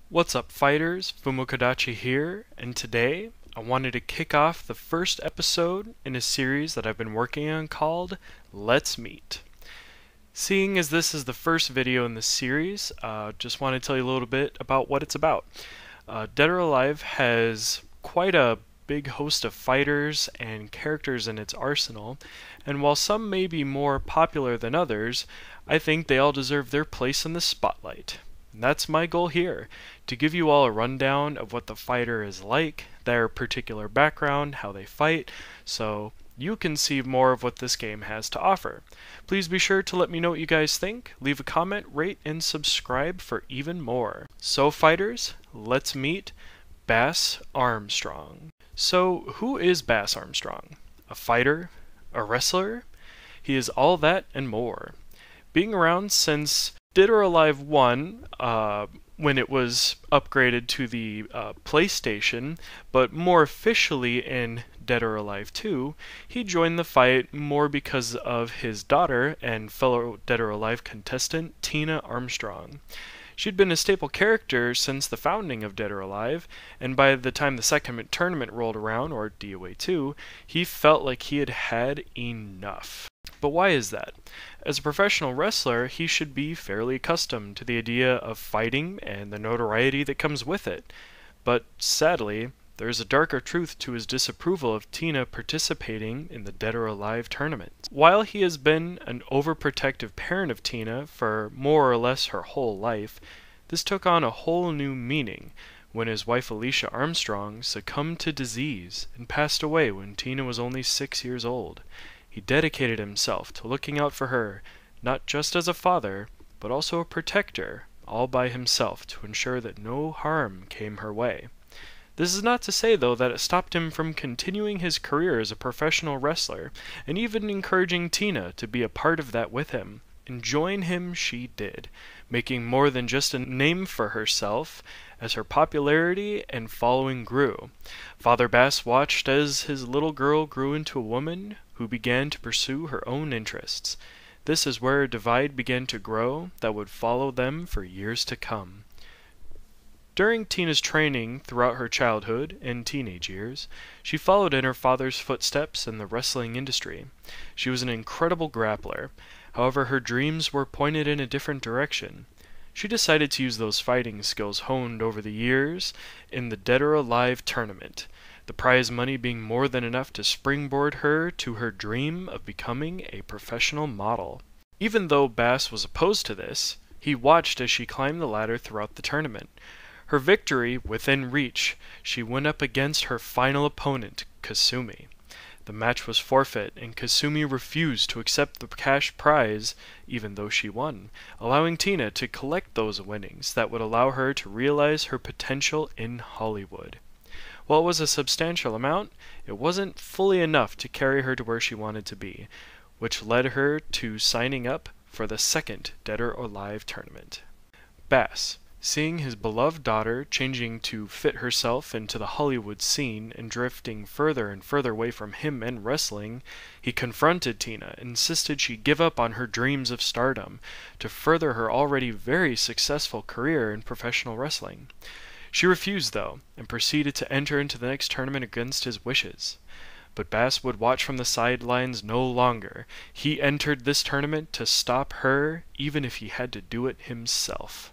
What's up, fighters? Fumokadachi here, and today I wanted to kick off the first episode in a series that I've been working on called Let's Meet. Seeing as this is the first video in the series, just want to tell you a little bit about what it's about. Dead or Alive has quite a big host of fighters and characters in its arsenal, and while some may be more popular than others, I think they all deserve their place in the spotlight. And that's my goal here, to give you all a rundown of what the fighter is like, their particular background, how they fight, so you can see more of what this game has to offer. Please be sure to let me know what you guys think, leave a comment, rate, and subscribe for even more. So fighters, let's meet Bass Armstrong. So who is Bass Armstrong? A fighter? A wrestler? He is all that and more. Being around since Dead or Alive 1, when it was upgraded to the PlayStation, but more officially in Dead or Alive 2, he joined the fight more because of his daughter and fellow Dead or Alive contestant Tina Armstrong. She'd been a staple character since the founding of Dead or Alive, and by the time the second tournament rolled around, or DOA2, he felt like he had had enough. But why is that? As a professional wrestler, he should be fairly accustomed to the idea of fighting and the notoriety that comes with it. But sadly, there is a darker truth to his disapproval of Tina participating in the Dead or Alive tournament. While he has been an overprotective parent of Tina for more or less her whole life, this took on a whole new meaning when his wife Alicia Armstrong succumbed to disease and passed away when Tina was only 6 years old. He dedicated himself to looking out for her, not just as a father, but also a protector, all by himself to ensure that no harm came her way. This is not to say, though, that it stopped him from continuing his career as a professional wrestler, and even encouraging Tina to be a part of that with him. And join him she did, making more than just a name for herself as her popularity and following grew. Father Bass watched as his little girl grew into a woman who began to pursue her own interests. This is where a divide began to grow that would follow them for years to come. During Tina's training throughout her childhood and teenage years, she followed in her father's footsteps in the wrestling industry. She was an incredible grappler. However, her dreams were pointed in a different direction. She decided to use those fighting skills honed over the years in the Dead or Alive tournament, the prize money being more than enough to springboard her to her dream of becoming a professional model. Even though Bass was opposed to this, he watched as she climbed the ladder throughout the tournament. Her victory within reach, she went up against her final opponent, Kasumi. The match was forfeit, and Kasumi refused to accept the cash prize even though she won, allowing Tina to collect those winnings that would allow her to realize her potential in Hollywood. While it was a substantial amount, it wasn't fully enough to carry her to where she wanted to be, which led her to signing up for the second Dead or Alive tournament. Bass, seeing his beloved daughter changing to fit herself into the Hollywood scene and drifting further and further away from him and wrestling, he confronted Tina and insisted she give up on her dreams of stardom to further her already very successful career in professional wrestling. She refused, though, and proceeded to enter into the next tournament against his wishes. But Bass would watch from the sidelines no longer. He entered this tournament to stop her, even if he had to do it himself.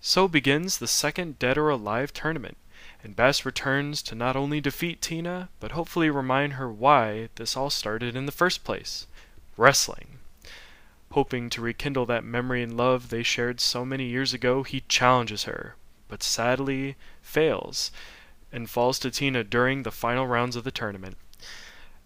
So begins the second Dead or Alive tournament, and Bass returns to not only defeat Tina, but hopefully remind her why this all started in the first place: wrestling. Hoping to rekindle that memory and love they shared so many years ago, he challenges her, but sadly fails, and falls to Tina during the final rounds of the tournament.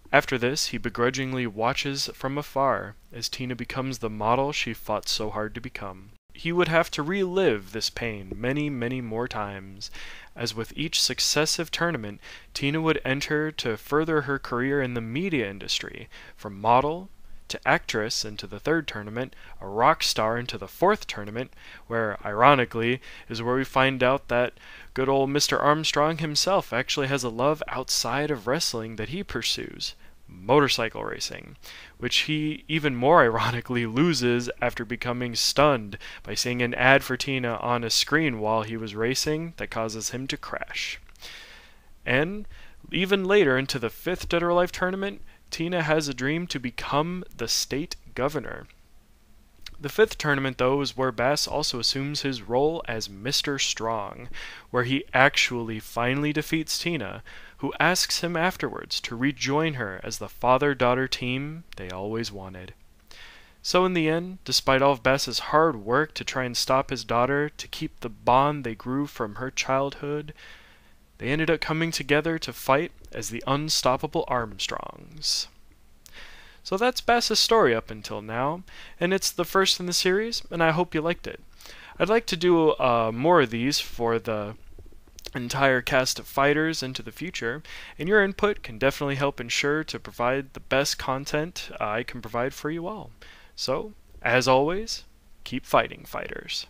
After this, he begrudgingly watches from afar as Tina becomes the model she fought so hard to become. He would have to relive this pain many, many more times, as with each successive tournament, Tina would enter to further her career in the media industry, from model to actress into the third tournament, a rock star into the fourth tournament, where, ironically, is where we find out that good old Mr. Armstrong himself actually has a love outside of wrestling that he pursues, motorcycle racing, which he even more ironically loses after becoming stunned by seeing an ad for Tina on a screen while he was racing that causes him to crash. And even later into the 5th Dead or Alive tournament, Tina has a dream to become the state governor. The 5th tournament, though, is where Bass also assumes his role as Mr. Strong, where he actually finally defeats Tina, who asks him afterwards to rejoin her as the father-daughter team they always wanted. So in the end, despite all of Bass's hard work to try and stop his daughter to keep the bond they grew from her childhood, they ended up coming together to fight as the unstoppable Armstrongs. So that's Bass's story up until now, and it's the first in the series, and I hope you liked it. I'd like to do more of these for the entire cast of fighters into the future, and your input can definitely help ensure to provide the best content I can provide for you all. So, as always, keep fighting, fighters.